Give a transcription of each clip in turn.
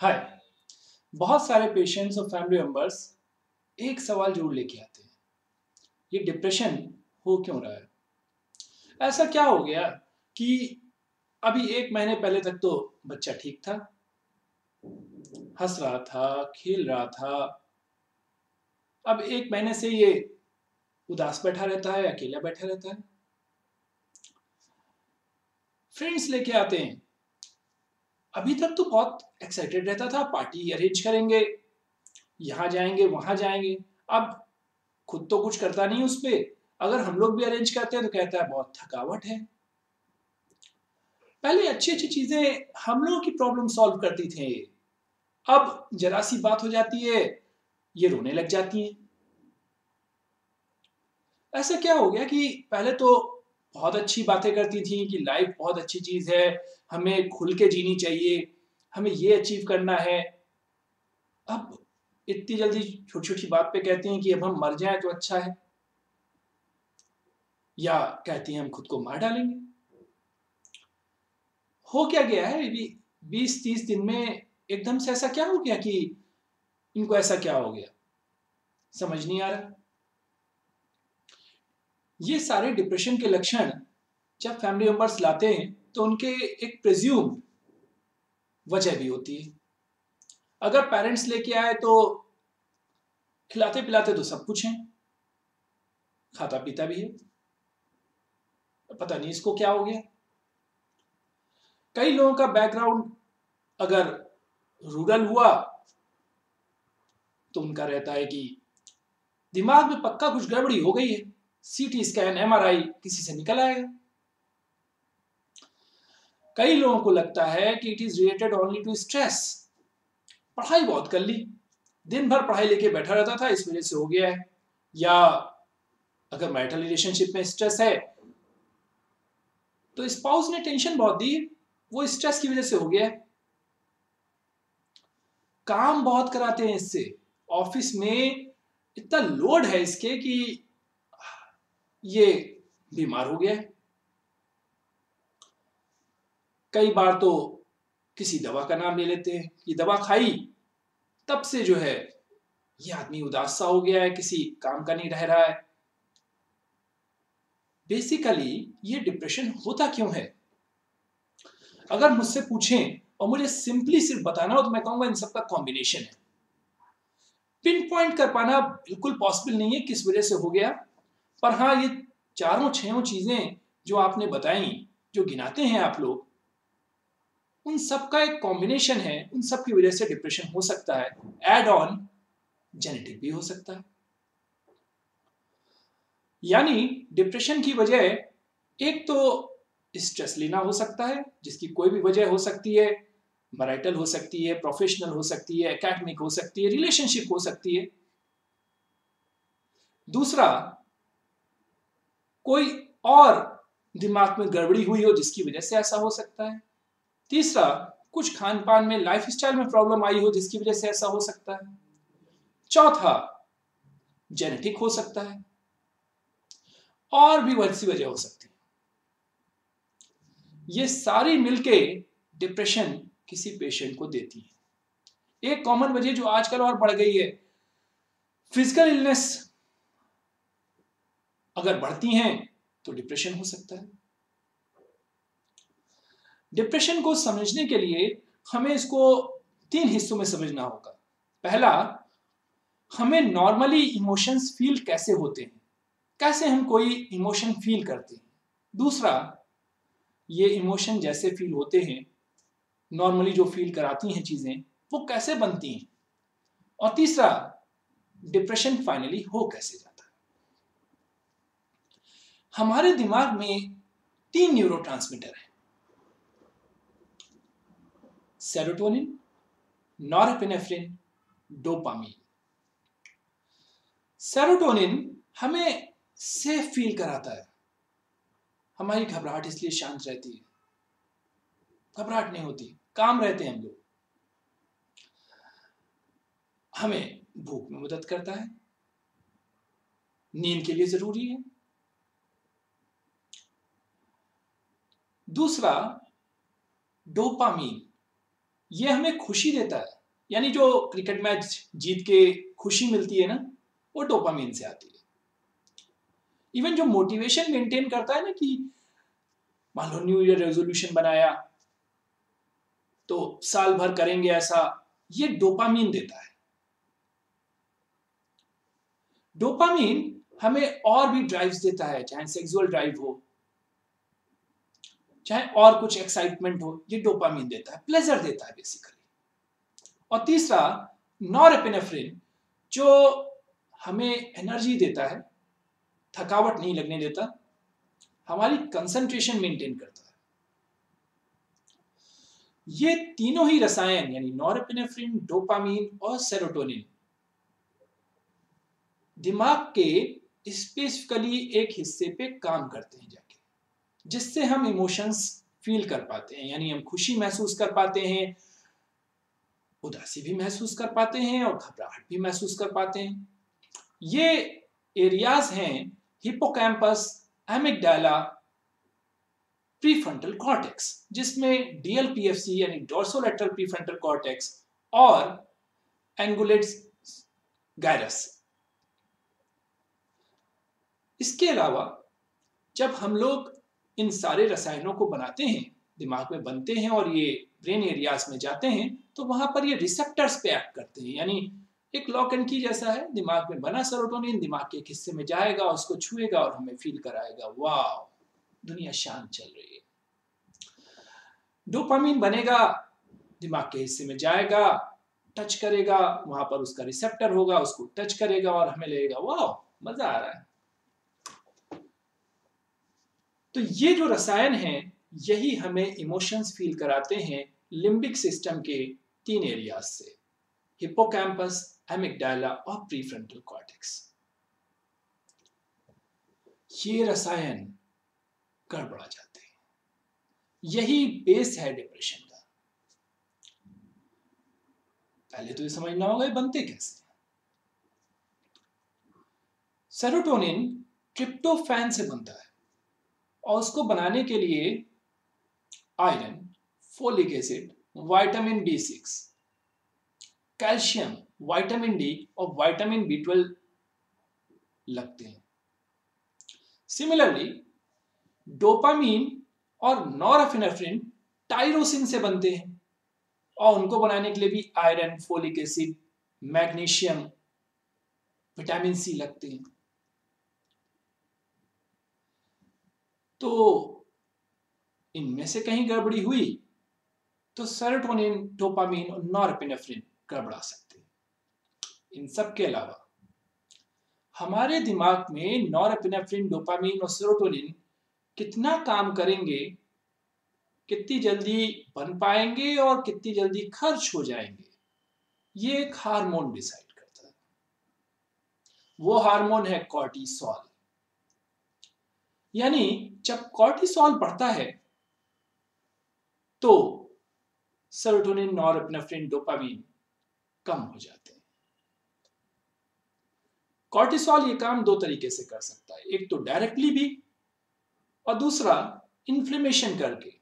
हाय। बहुत सारे पेशेंट्स और फैमिली मेंबर्स एक सवाल जरूर लेके आते हैं, ये डिप्रेशन हो क्यों रहा है? ऐसा क्या हो गया कि अभी 1 महीने पहले तक तो बच्चा ठीक था, हंस रहा था, खेल रहा था। अब 1 महीने से ये उदास बैठा रहता है, अकेला बैठा रहता है। फ्रेंड्स लेके आते हैं, अभी तक तो बहुत एक्साइटेड रहता था, पार्टी अरेंज करेंगे, यहाँ जाएंगे वहां जाएंगे। अब खुद तो कुछ करता नहीं उस पे, अगर हम लोग भी अरेंज करते हैं तो कहता है बहुत थकावट है। पहले अच्छी अच्छी चीजें हम लोगों की प्रॉब्लम सॉल्व करती थे, अब जरा सी बात हो जाती है ये रोने लग जाती हैं। ऐसा क्या हो गया कि पहले तो बहुत अच्छी बातें करती थी कि लाइफ बहुत अच्छी चीज है, हमें खुल के जीनी चाहिए, हमें ये अचीव करना है। अब इतनी जल्दी छोटी छोटी बात पे कहती हैं कि अब हम मर जाएं तो अच्छा है, या कहती हैं हम खुद को मार डालेंगे। हो क्या गया है? 20-30 दिन में एकदम से ऐसा क्या हो गया कि इनको ऐसा क्या हो गया, समझ नहीं आ रहा। ये सारे डिप्रेशन के लक्षण जब फैमिली मेंबर्स लाते हैं तो उनके एक प्रिज्यूम वजह भी होती है। अगर पेरेंट्स लेके आए तो खिलाते पिलाते तो सब कुछ है, खाता पीता भी है, पता नहीं इसको क्या हो गया। कई लोगों का बैकग्राउंड अगर रूरल हुआ तो उनका रहता है कि दिमाग में पक्का कुछ गड़बड़ी हो गई है, सीटी स्कैन एमआरआई किसी से निकल आएगा। कई लोगों को लगता है कि it is related only to stress, पढ़ाई बहुत कर ली, दिन भर पढ़ाई लेके बैठा रहता था इस वजह से हो गया है। या अगर मैरिटल रिलेशनशिप में स्ट्रेस है तो स्पाउस ने टेंशन बहुत दी, वो स्ट्रेस की वजह से हो गया है। काम बहुत कराते हैं इससे, ऑफिस में इतना लोड है इसके कि ये बीमार हो गया है। कई बार तो किसी दवा का नाम ले लेते हैं, ये दवा खाई तब से जो है ये आदमी उदास सा हो गया है, किसी काम का नहीं रह रहा है। बेसिकली ये डिप्रेशन होता क्यों है? अगर मुझसे पूछें और मुझे सिंपली सिर्फ बताना हो तो मैं कहूंगा इन सबका कॉम्बिनेशन है। पिन पॉइंट कर पाना बिल्कुल पॉसिबल नहीं है किस वजह से हो गया, पर हाँ ये चारों छह चीजें जो आपने बताई, जो गिनाते हैं आप लोग, उन सब का एक कॉम्बिनेशन है, उन सब की वजह से डिप्रेशन हो सकता है। एड ऑन जेनेटिक भी हो सकता है। यानी डिप्रेशन की वजह एक तो स्ट्रेस लेना हो सकता है, जिसकी कोई भी वजह हो सकती है, मैरिटल हो सकती है, प्रोफेशनल हो सकती है, एकेडमिक हो सकती है, रिलेशनशिप हो सकती है। दूसरा, कोई और दिमाग में गड़बड़ी हुई हो जिसकी वजह से ऐसा हो सकता है। तीसरा, कुछ खान पान में, लाइफ स्टाइल में प्रॉब्लम आई हो जिसकी वजह से ऐसा हो सकता है। चौथा, जेनेटिक हो सकता है, और भी बहुत सी वजह हो सकती है। ये सारी मिलके डिप्रेशन किसी पेशेंट को देती है। एक कॉमन वजह जो आजकल और बढ़ गई है, फिजिकल इलनेस अगर बढ़ती हैं तो डिप्रेशन हो सकता है। डिप्रेशन को समझने के लिए हमें इसको 3 हिस्सों में समझना होगा। पहला, हमें नॉर्मली इमोशंस फील कैसे होते हैं, कैसे हम कोई इमोशन फील करते हैं। दूसरा, ये इमोशन जैसे फील होते हैं, नॉर्मली जो फील कराती हैं चीजें, वो कैसे बनती हैं। और तीसरा, डिप्रेशन फाइनली हो कैसे जाता है। हमारे दिमाग में 3 न्यूरोट्रांसमीटर हैं, सेरोटोनिन, नॉरएपिनेफ्रिन, डोपामीन। सेरोटोनिन हमें सेफ फील कराता है, हमारी घबराहट इसलिए शांत रहती है, घबराहट नहीं होती, काम रहते हैं हम लोग। हमें भूख में मदद करता है, नींद के लिए जरूरी है। दूसरा, डोपामीन ये हमें खुशी देता है, यानी जो क्रिकेट मैच जीत के खुशी मिलती है ना, वो डोपामीन से आती है। इवन जो मोटिवेशन मेंटेन करता है ना, कि मान लो न्यू ईयर रेजोल्यूशन बनाया तो साल भर करेंगे ऐसा, ये डोपामीन देता है। डोपामीन हमें और भी ड्राइव्स देता है, चाहे सेक्सुअल ड्राइव हो, चाहे और कुछ एक्साइटमेंट हो, ये डोपामीन देता है, प्लेजर देता है बेसिकली। और तीसरा नॉरएपिनेफ्रिन, जो हमें एनर्जी देता है, थकावट नहीं लगने देता, हमारी कंसंट्रेशन मेंटेन करता है। ये तीनों ही रसायन यानी नॉरएपिनेफ्रिन, डोपामीन और सेरोटोनिन दिमाग के स्पेसिफिकली एक हिस्से पे काम करते हैं जाके, जिससे हम इमोशंस फील कर पाते हैं, यानी हम खुशी महसूस कर पाते हैं, उदासी भी महसूस कर पाते हैं और घबराहट भी महसूस कर पाते हैं। ये एरियाज हैं हिप्पोकैम्पस, एमिगडाला, प्रीफ्रंटल कॉर्टेक्स, जिसमें डीएलपीएफसी यानी डोर्सोलेटरल प्रीफ्रंटल कॉर्टेक्स और एंगुलेट्स गायरस। इसके अलावा जब हम लोग इन सारे रसायनों को बनाते हैं, दिमाग में बनते हैं और ये ब्रेन एरियाज में जाते हैं, तो वहां पर ये रिसेप्टर्स पे एक्ट करते हैं, यानी एक लॉक एंड की जैसा है। दिमाग में बना सेरोटोनिन दिमाग के एक हिस्से में जाएगा, उसको छुएगा और हमें फील कराएगा, वाह दुनिया शांत चल रही है। डोपामीन बनेगा, दिमाग के हिस्से में जाएगा, टच करेगा, वहां पर उसका रिसेप्टर होगा, उसको टच करेगा और हमें लगेगा वाह मजा आ रहा है। तो ये जो रसायन हैं, यही हमें इमोशंस फील कराते हैं लिम्बिक सिस्टम के 3 एरियाज से, हिप्पोकैम्पस, एमिगडाला और प्रीफ्रंटल कॉर्टेक्स। ये रसायन गड़बड़ा जाते हैं, यही बेस है डिप्रेशन का। पहले तो ये समझना होगा ये बनते कैसे। सेरोटोनिन ट्रिप्टोफैन से बनता है और उसको बनाने के लिए iron, folic acid, vitamin B6, calcium, vitamin D और विटामिन B12 लगते हैं। सिमिलरली डोपामीन और नॉरएपिनेफ्रिन टायरोसिन से बनते हैं और उनको बनाने के लिए भी iron, folic acid, magnesium, vitamin C लगते हैं। तो इनमें से कहीं गड़बड़ी हुई तो सेरोटोनिन, डोपामीन और नॉरएपिनेफ्रिन गड़बड़ा सकते हैं। इन सब के अलावा हमारे दिमाग में नॉरएपिनेफ्रिन, डोपामीन और सेरोटोनिन कितना काम करेंगे, कितनी जल्दी बन पाएंगे और कितनी जल्दी खर्च हो जाएंगे, ये एक हार्मोन डिसाइड करता है। वो हार्मोन है कॉर्टिसोल। यानी जब कॉर्टिसोल बढ़ता है तो सेरोटोनिन, नॉरएपिनेफ्रिन, डोपामीन कम हो जाते हैं। कॉर्टिसोल ये काम 2 तरीके से कर सकता है, एक तो डायरेक्टली भी और दूसरा इन्फ्लेमेशन करके।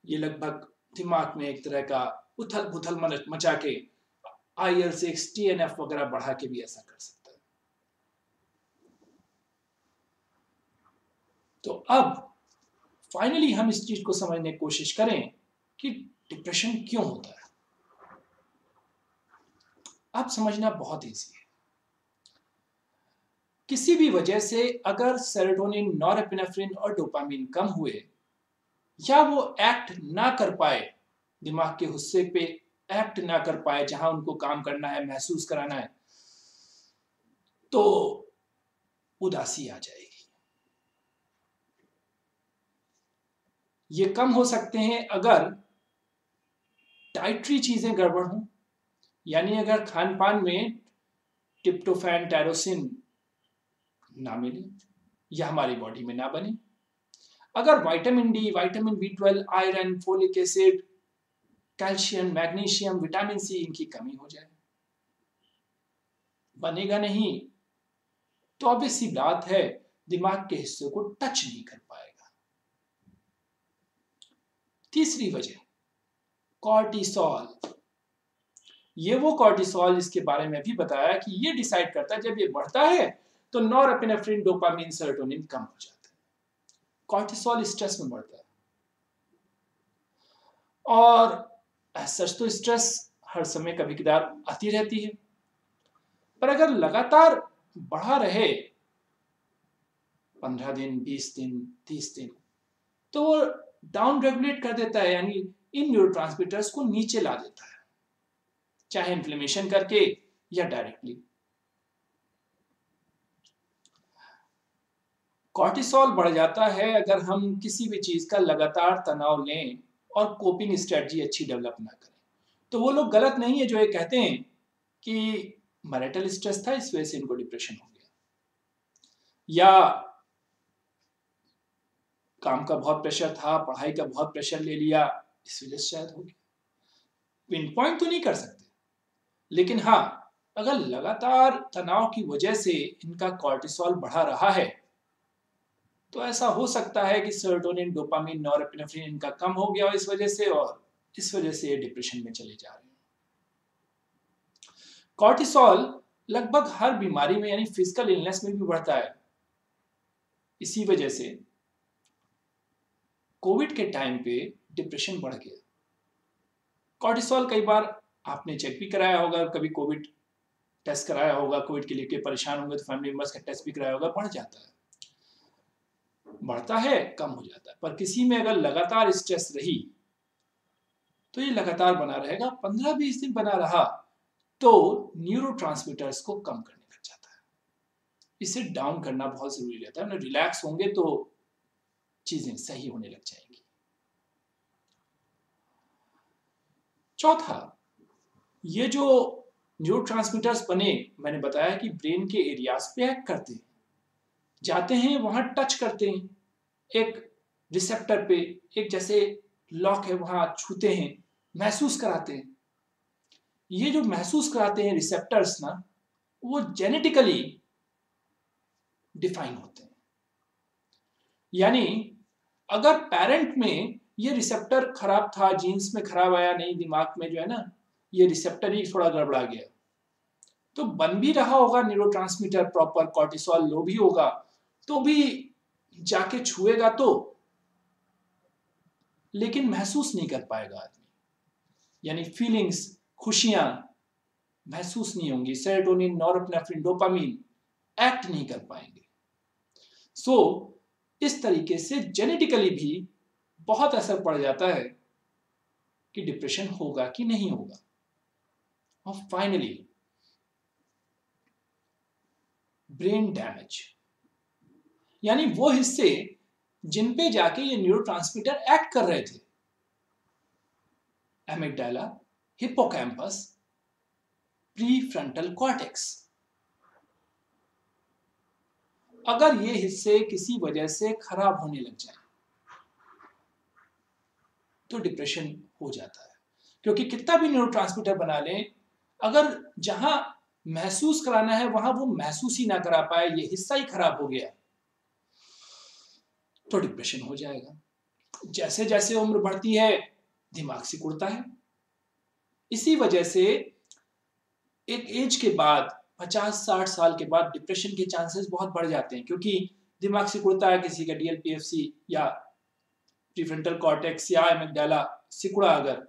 ये लगभग दिमाग में एक तरह का उथल पुथल मचा के IL-6, TNF वगैरह बढ़ा के भी ऐसा कर सकता है। तो अब फाइनली हम इस चीज को समझने की कोशिश करें कि डिप्रेशन क्यों होता है। अब समझना बहुत ईजी है। किसी भी वजह से अगर सेरोटोनिन, नॉरएपिनेफ्रिन और डोपामीन कम हुए या वो एक्ट ना कर पाए, दिमाग के हिस्से पे एक्ट ना कर पाए जहां उनको काम करना है, महसूस कराना है, तो उदासी आ जाएगी। ये कम हो सकते हैं अगर डाइटरी चीजें गड़बड़ हों, यानी अगर खान पान में ट्रिप्टोफैन, टायरोसिन ना मिले या हमारी बॉडी में ना बने, अगर vitamin D, vitamin B12, iron, folic acid, calcium, magnesium, vitamin C इनकी कमी हो जाए, बनेगा नहीं तो ऑब्वियस सी बात है दिमाग के हिस्से को टच नहीं कर पाएगा। तीसरी वजह कॉर्टिसोल, ये वो कॉर्टिसोल जिसके बारे में भी बताया कि ये डिसाइड करता है जब ये बढ़ता है तो नॉरएपिनेफ्रिन, डोपामिन, सेरोटोनिन कम हो जाता है। कॉर्टिसोल स्ट्रेस में बढ़ता है, और सच तो स्ट्रेस हर समय कभी कभार आती रहती है, पर अगर लगातार बढ़ा रहे 15 दिन, 20 दिन, 30 दिन, तो वो डाउन रेगुलेट कर देता है, यानी इन न्यूरोट्रांसमीटर्स को नीचे ला देता है, चाहे इन्फ्लेमेशन करके या डायरेक्टली। कॉर्टिसोल बढ़ जाता है अगर हम किसी भी चीज का लगातार तनाव लें और कोपिंग स्ट्रेटजी अच्छी डेवलप ना करें। तो वो लोग गलत नहीं है जो ये कहते हैं कि मैरिटल स्ट्रेस था इस वजह से इनको डिप्रेशन हो गया, या काम का बहुत प्रेशर था, पढ़ाई का बहुत प्रेशर ले लिया, इस वजह से शायद हो गया। पिन पॉइंट तो नहीं कर सकते, लेकिन हाँ, अगर लगातार तनाव की वजह से इनका कॉर्टिसोल बढ़ा रहा है तो ऐसा हो सकता है कि सेरोटोनिन, डोपामिन, नॉरएपिनेफ्रिन इनका कम हो गया इस वजह से, और इस वजह से ये डिप्रेशन में चले जा रहे हैं। कॉर्टिसोल लगभग हर बीमारी में यानी फिजिकल इलनेस में भी बढ़ता है। इसी वजह से कोविड के टाइम पे डिप्रेशन बढ़ गया। कॉर्टिसोल कई बार आपने चेक भी कराया होगा, कभी कोविड टेस्ट कराया होगा, कोविड के लिए परेशान होंगे तो फैमिली मेंबर्स का टेस्ट भी कराया होगा, बढ़ जाता है, बढ़ता है, कम हो जाता है। पर किसी में अगर लगातार स्ट्रेस रही तो ये लगातार बना रहेगा, 15-20 दिन बना रहा तो न्यूरोट्रांसमीटर्स को कम करने लग जाता है। इसे डाउन करना बहुत जरूरी रहता है, रिलैक्स होंगे तो चीजें सही होने लग जाएंगी। चौथा, ये जो न्यूरोट्रांसमीटर्स बने, मैंने बताया कि ब्रेन के एरियाज पे एक्ट करते हैं, जाते हैं वहां टच करते हैं, एक रिसेप्टर पे एक जैसे लॉक है वहां छूते हैं, महसूस कराते हैं। ये जो महसूस कराते हैं रिसेप्टर्स ना, वो जेनेटिकली डिफाइन होते हैं। यानी अगर पेरेंट में ये रिसेप्टर खराब था, जीन्स में खराब आया नहीं, दिमाग में जो है ना ये रिसेप्टर ही थोड़ा गड़बड़ा गया, तो बन भी रहा होगा न्यूरोट्रांसमीटर प्रॉपर, कॉर्टिसोल लो भी होगा, तो भी जाके छुएगा तो, लेकिन महसूस नहीं कर पाएगा आदमी, यानी फीलिंग्स, खुशियां महसूस नहीं होंगी, सेरोटोनिन, नॉरएपिनेफ्रिन, डोपामिन एक्ट नहीं कर पाएंगे। सो इस तरीके से जेनेटिकली भी बहुत असर पड़ जाता है कि डिप्रेशन होगा कि नहीं होगा। और फाइनली ब्रेन डैमेज, यानी वो हिस्से जिन पे जाके ये न्यूरोट्रांसमीटर एक्ट कर रहे थे, एमिगडाला, हिप्पोकैम्पस, प्रीफ्रंटल कॉर्टेक्स, अगर ये हिस्से किसी वजह से खराब होने लग जाए तो डिप्रेशन हो जाता है। क्योंकि कितना भी न्यूरोट्रांसमीटर बना लें, अगर जहां महसूस कराना है वहां वो महसूस ही ना करा पाए, ये हिस्सा ही खराब हो गया, तो डिप्रेशन हो जाएगा। जैसे जैसे उम्र बढ़ती है दिमाग सिकुड़ता है, इसी वजह से एक एज के बाद 50-60 साल के बाद डिप्रेशन के चांसेस बहुत बढ़ जाते हैं, क्योंकि दिमाग सिकुड़ता है, किसी का डीएलपीएफसी या प्रीफ्रंटल कॉर्टेक्स या एमिगडाला सिकुड़ा, अगर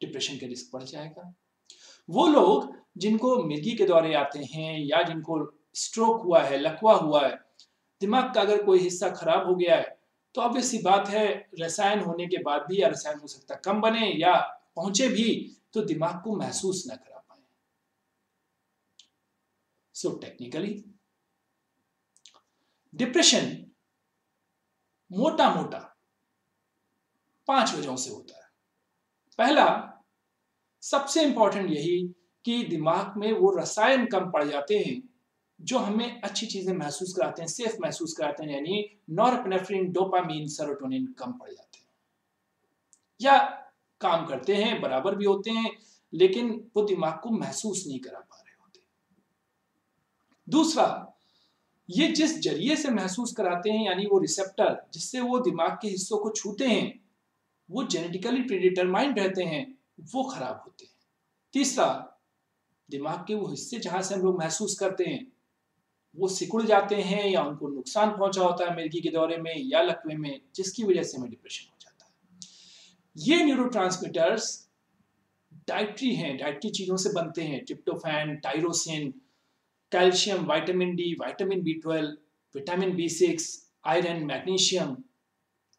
डिप्रेशन का रिस्क बढ़ जाएगा। वो लोग जिनको मिर्गी के दौरे आते हैं या जिनको स्ट्रोक हुआ है, लकवा हुआ है, दिमाग का अगर कोई हिस्सा खराब हो गया है, तो ऑब्वियस सी बात है रसायन होने के बाद भी, या रसायन हो सकता कम बने या पहुंचे भी तो दिमाग को महसूस ना करा पाए। सो टेक्निकली डिप्रेशन मोटा मोटा 5 वजहों से होता है। पहला, सबसे इंपॉर्टेंट यही कि दिमाग में वो रसायन कम पड़ जाते हैं जो हमें अच्छी चीजें महसूस कराते हैं, सेफ महसूस कराते हैं, यानी नॉरएपिनेफ्रिन, डोपामिन, सेरोटोनिन कम पड़ जाते हैं, या काम करते हैं, बराबर भी होते हैं, लेकिन वो दिमाग को महसूस नहीं करा पा रहे होते। दूसरा, ये जिस जरिए से महसूस कराते हैं, यानी वो रिसेप्टर जिससे वो दिमाग के हिस्सों को छूते हैं, वो जेनेटिकली प्रीडिटरमाइंड रहते हैं, वो खराब होते हैं। तीसरा, दिमाग के वो हिस्से जहां से हम लोग महसूस करते हैं वो सिकुड़ जाते हैं या उनको नुकसान पहुंचा होता है मिल्की के दौरे में या लकवे में, जिसकी वजह से हमें डिप्रेशन हो जाता है। ये न्यूरोट्रांसमीटर्स डाइटरी हैं, डाइटरी चीजों से बनते हैं, tryptophan, tyrosine, calcium, vitamin D, vitamin B12, vitamin B6, iron, magnesium,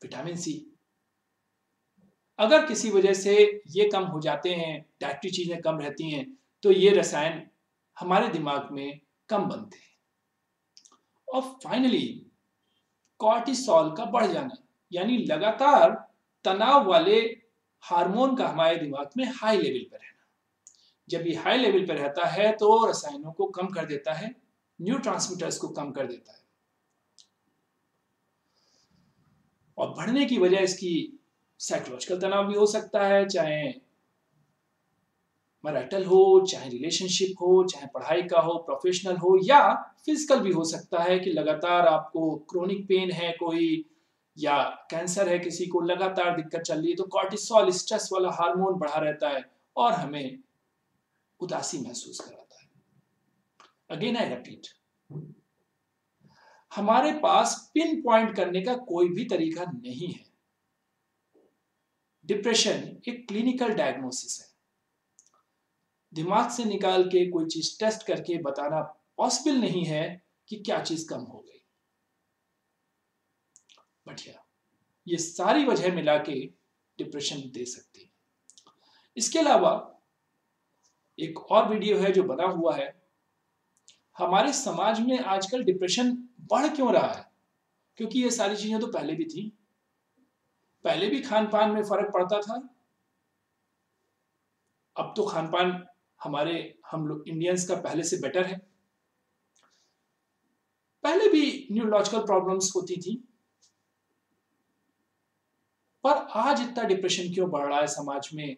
vitamin C. अगर किसी वजह से ये कम हो जाते हैं, डाइटरी चीजें कम रहती हैं, तो ये रसायन हमारे दिमाग में कम बनते हैं। और फाइनली कॉर्टिसोल का बढ़ जाना, यानी लगातार तनाव वाले हार्मोन का हमारे दिमाग में हाई लेवल पर रहना। जब ये हाई लेवल पर रहता है तो रसायनों को कम कर देता है, न्यूरोट्रांसमीटर्स को कम कर देता है, और बढ़ने की वजह इसकी साइकोलॉजिकल तनाव भी हो सकता है, चाहे मैरिटल हो, चाहे रिलेशनशिप हो, चाहे पढ़ाई का हो, प्रोफेशनल हो, या फिजिकल भी हो सकता है कि लगातार आपको क्रोनिक पेन है कोई, या कैंसर है किसी को, लगातार दिक्कत चल रही है, तो कॉर्टिसोल स्ट्रेस वाला हार्मोन बढ़ा रहता है और हमें उदासी महसूस कराता है। अगेन आई रिपीट, हमारे पास पिन पॉइंट करने का कोई भी तरीका नहीं है। डिप्रेशन एक क्लिनिकल डायग्नोसिस है। दिमाग से निकाल के कोई चीज टेस्ट करके बताना पॉसिबल नहीं है कि क्या चीज कम हो गई। बट ये सारी वजह मिला के डिप्रेशन दे सकती है। इसके अलावा एक और वीडियो है जो बना हुआ है, हमारे समाज में आजकल डिप्रेशन बढ़ क्यों रहा है? क्योंकि ये सारी चीजें तो पहले भी थी, पहले भी खान पान में फर्क पड़ता था। अब तो खान पान हम लोग इंडियंस का पहले से बेटर है। पहले भी न्यूरोलॉजिकल प्रॉब्लम्स होती थी, पर आज इतना डिप्रेशन क्यों बढ़ रहा है समाज में,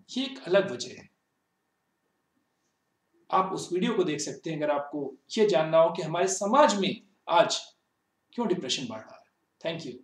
ये एक अलग वजह है। आप उस वीडियो को देख सकते हैं अगर आपको ये जानना हो कि हमारे समाज में आज क्यों डिप्रेशन बढ़ रहा है। Thank you.